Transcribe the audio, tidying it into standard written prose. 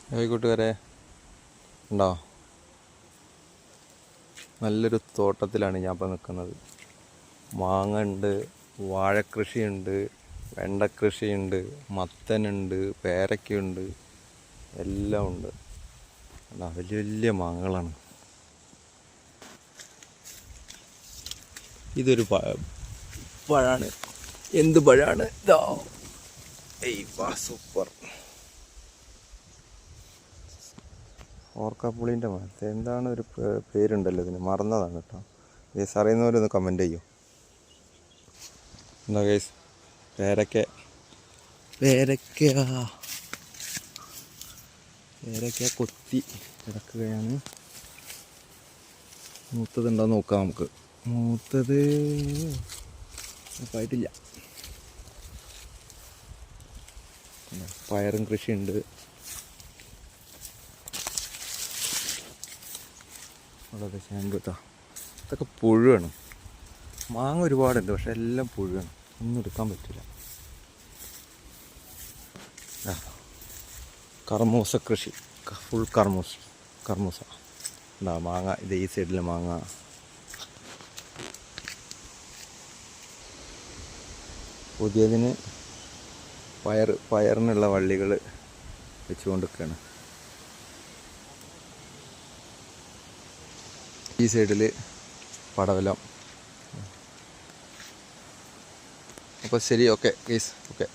കൂട്ടുകാരെ ഉണ്ടോ, നല്ലൊരു തോട്ടത്തിലാണ് ഞാൻ ഇപ്പോൾ നിൽക്കുന്നത്. മാങ്ങ ഉണ്ട്, വാഴക്കൃഷിയുണ്ട്, വെണ്ടക്കൃഷിയുണ്ട്, മത്തനുണ്ട്, പേരയ്ക്കുണ്ട്, എല്ലാം ഉണ്ട്. വലിയ വലിയ മാങ്ങകളാണ്. ഇതൊരു പഴമാണ്. എന്ത് പഴമാണ് ഇതാ! സൂപ്പർ ഓർക്കാപ്പുളീൻ്റെ മരത്തെ എന്താണ് ഒരു പേരുണ്ടല്ലോ ഇതിന്, മറന്നതാണ് കേട്ടോ. ഗേസ് അറിയുന്നവരൊന്ന് കമൻറ്റ് ചെയ്യും. എന്താ ഗേസ്, പേരയ്ക്ക കൊത്തി കിടക്കുകയാണ്. മൂത്തതുണ്ടോ നോക്കാം നമുക്ക്. മൂത്തത് ആയിട്ടില്ല. പയറും കൃഷിയുണ്ട്. വളരെ ശാമ്പുത്താ, ഇതൊക്കെ പുഴുവാണ്. മാങ്ങ ഒരുപാടുണ്ട്, പക്ഷെ എല്ലാം പുഴുവാണ്, ഒന്നും എടുക്കാൻ പറ്റില്ല. കർമൂസ കൃഷി, ഫുൾ കർമൂസ ഉണ്ടാ. മാങ്ങ ഇത് ഈ സൈഡിൽ മാങ്ങ. പുതിയതിന് പയറിനുള്ള വള്ളികൾ വെച്ചുകൊണ്ടിരിക്കുകയാണ്. ഈ സൈഡിൽ പടവലം. അപ്പോൾ ശരി, ഓക്കെ ഗൈസ്, ഓക്കെ.